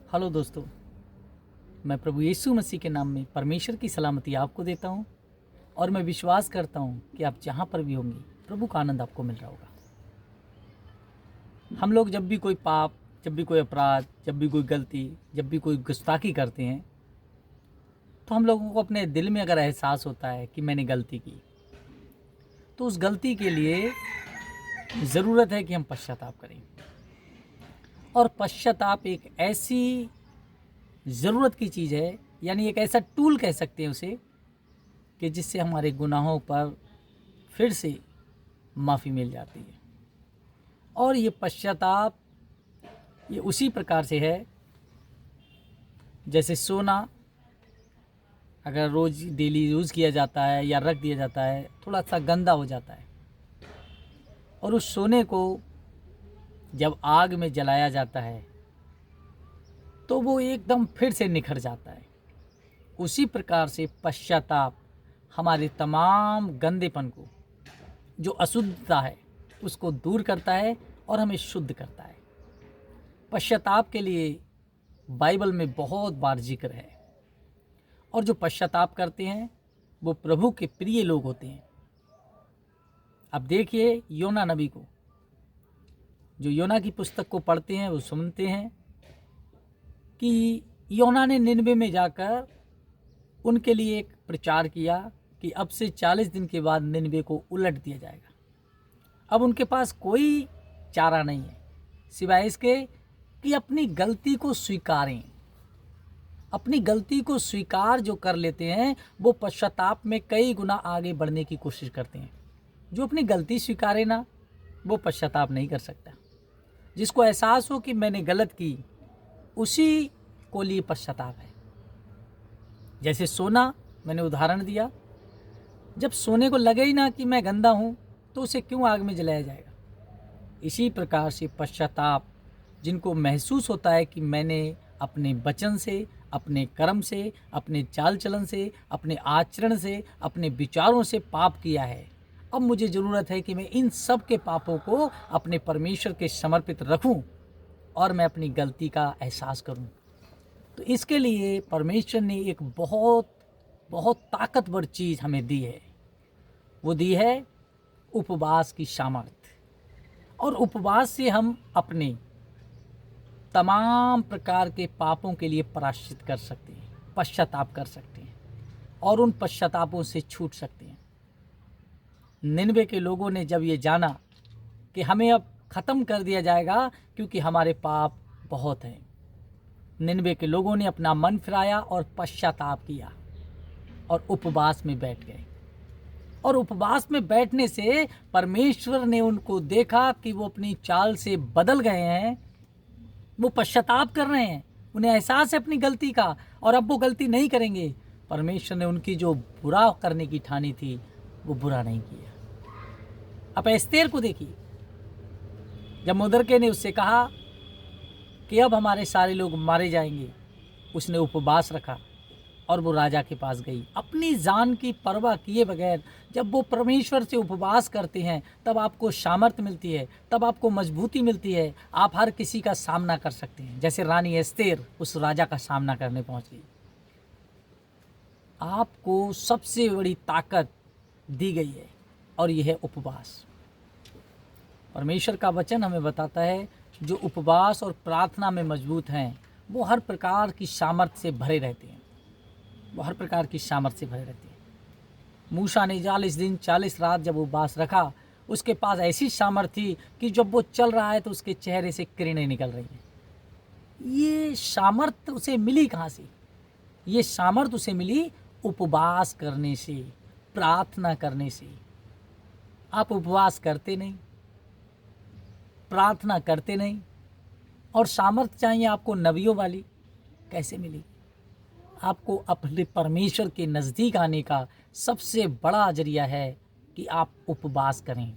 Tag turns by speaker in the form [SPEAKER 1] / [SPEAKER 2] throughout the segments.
[SPEAKER 1] Hello दोस्तों, मैं प्रभु यीशु मसीह के नाम में परमेश्वर की सलामती आपको देता हूं और मैं विश्वास करता हूं कि आप जहां पर भी होंगे प्रभु का आनंद आपको मिल रहा होगा। हम लोग जब भी कोई पाप, जब भी कोई अपराध, जब भी कोई गलती, जब भी कोई गुस्ताखी करते हैं तो हम लोगों को अपने दिल में अगर एहसास होता है कि मैंने गलती की तो उस गलती के लिए ज़रूरत है कि हम पश्चाताप करें। और पश्चाताप एक ऐसी ज़रूरत की चीज़ है, यानी एक ऐसा टूल कह सकते हैं उसे, कि जिससे हमारे गुनाहों पर फिर से माफ़ी मिल जाती है। और ये पश्चाताप ये उसी प्रकार से है जैसे सोना अगर रोज़ डेली यूज़ किया जाता है या रख दिया जाता है, थोड़ा सा गंदा हो जाता है और उस सोने को जब आग में जलाया जाता है तो वो एकदम फिर से निखर जाता है। उसी प्रकार से पश्चाताप हमारे तमाम गंदेपन को, जो अशुद्धता है, उसको दूर करता है और हमें शुद्ध करता है। पश्चाताप के लिए बाइबल में बहुत बार जिक्र है और जो पश्चाताप करते हैं वो प्रभु के प्रिय लोग होते हैं। अब देखिए योना नबी को, जो योना की पुस्तक को पढ़ते हैं वो सुनते हैं कि योना ने निनवे में जाकर उनके लिए एक प्रचार किया कि अब से 40 दिन के बाद निनवे को उलट दिया जाएगा। अब उनके पास कोई चारा नहीं है सिवाय इसके कि अपनी गलती को स्वीकारें। अपनी गलती को स्वीकार जो कर लेते हैं वो पश्चाताप में कई गुना आगे बढ़ने की कोशिश करते हैं। जो अपनी गलती स्वीकारे ना, वो पश्चाताप नहीं कर सकता। जिसको एहसास हो कि मैंने गलत की, उसी को लिए पश्चाताप है। जैसे सोना, मैंने उदाहरण दिया, जब सोने को लगे ही ना कि मैं गंदा हूँ तो उसे क्यों आग में जलाया जाएगा। इसी प्रकार से पश्चाताप, जिनको महसूस होता है कि मैंने अपने वचन से, अपने कर्म से, अपने चाल चलन से, अपने आचरण से, अपने विचारों से पाप किया है, अब मुझे ज़रूरत है कि मैं इन सब के पापों को अपने परमेश्वर के समर्पित रखूं और मैं अपनी गलती का एहसास करूं। तो इसके लिए परमेश्वर ने एक बहुत बहुत ताकतवर चीज़ हमें दी है। वो दी है उपवास की सामर्थ। और उपवास से हम अपने तमाम प्रकार के पापों के लिए प्रायश्चित कर सकते हैं, पश्चाताप कर सकते हैं और उन पश्चातापों से छूट सकते हैं। निनवे के लोगों ने जब ये जाना कि हमें अब ख़त्म कर दिया जाएगा क्योंकि हमारे पाप बहुत हैं, निनवे के लोगों ने अपना मन फिराया और पश्चाताप किया और उपवास में बैठ गए। और उपवास में बैठने से परमेश्वर ने उनको देखा कि वो अपनी चाल से बदल गए हैं, वो पश्चाताप कर रहे हैं, उन्हें एहसास है अपनी गलती का और अब वो गलती नहीं करेंगे। परमेश्वर ने उनकी जो बुरा करने की ठानी थी वो बुरा नहीं किया। अब एस्तेर को देखिए, जब मुर्दकै ने उससे कहा कि अब हमारे सारे लोग मारे जाएंगे, उसने उपवास रखा और वो राजा के पास गई अपनी जान की परवाह किए बगैर। जब वो परमेश्वर से उपवास करते हैं तब आपको सामर्थ्य मिलती है, तब आपको मजबूती मिलती है, आप हर किसी का सामना कर सकते हैं। जैसे रानी एस्तेर उस राजा का सामना करने पहुंच गई। आपको सबसे बड़ी ताकत दी गई है और यह है उपवास। परमेश्वर का वचन हमें बताता है जो उपवास और प्रार्थना में मजबूत हैं वो हर प्रकार की सामर्थ्य से भरे रहते हैं, वो हर प्रकार की सामर्थ्य से भरे रहते हैं। मूसा ने 40 दिन 40 रात जब उपवास रखा, उसके पास ऐसी सामर्थ्य थी कि जब वो चल रहा है तो उसके चेहरे से किरणें निकल रही हैं। ये सामर्थ्य उसे मिली कहाँ से? ये सामर्थ्य उसे मिली उपवास करने से, प्रार्थना करने से। आप उपवास करते नहीं, प्रार्थना करते नहीं और सामर्थ्य चाहिए आपको नबियों वाली, कैसे मिली? आपको अपने परमेश्वर के नज़दीक आने का सबसे बड़ा जरिया है कि आप उपवास करें।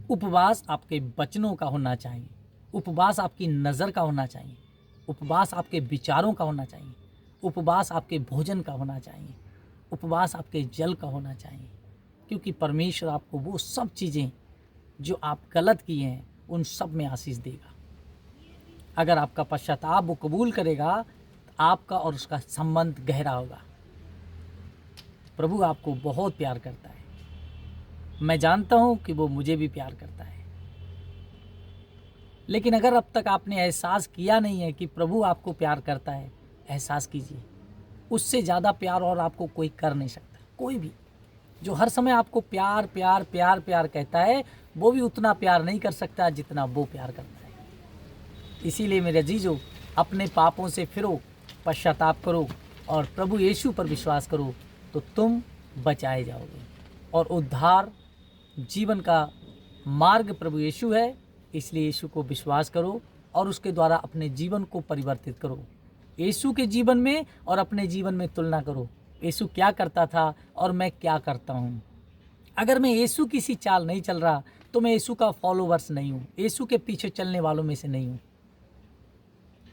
[SPEAKER 1] उपवास आपके वचनों का होना चाहिए, उपवास आपकी नज़र का होना चाहिए, उपवास आपके विचारों का होना चाहिए, उपवास आपके भोजन का होना चाहिए, उपवास आपके जल का होना चाहिए। क्योंकि परमेश्वर आपको वो सब चीज़ें जो आप गलत किए हैं उन सब में आशीष देगा। अगर आपका पश्चाताप वो कबूल करेगा तो आपका और उसका संबंध गहरा होगा। प्रभु आपको बहुत प्यार करता है। मैं जानता हूँ कि वो मुझे भी प्यार करता है। लेकिन अगर अब तक आपने एहसास किया नहीं है कि प्रभु आपको प्यार करता है, एहसास कीजिए। उससे ज़्यादा प्यार और आपको कोई कर नहीं सकता। कोई भी जो हर समय आपको प्यार प्यार प्यार प्यार कहता है, वो भी उतना प्यार नहीं कर सकता जितना वो प्यार करता है। इसीलिए मेरे अजीजों, अपने पापों से फिरो, पश्चाताप करो और प्रभु यीशु पर विश्वास करो, तो तुम बचाए जाओगे। और उद्धार जीवन का मार्ग प्रभु यीशु है। इसलिए यीशु को विश्वास करो और उसके द्वारा अपने जीवन को परिवर्तित करो। यीशु के जीवन में और अपने जीवन में तुलना करो। यीशु क्या करता था और मैं क्या करता हूँ। अगर मैं यीशु की सी चाल नहीं चल रहा तो मैं यीशु का फॉलोवर्स नहीं हूँ, यीशु के पीछे चलने वालों में से नहीं हूँ।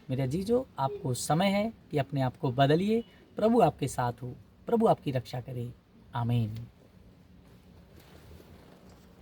[SPEAKER 1] मेरे अजीजों, आपको समय है कि अपने आप को बदलिए। प्रभु आपके साथ हो, प्रभु आपकी रक्षा करे। आमीन।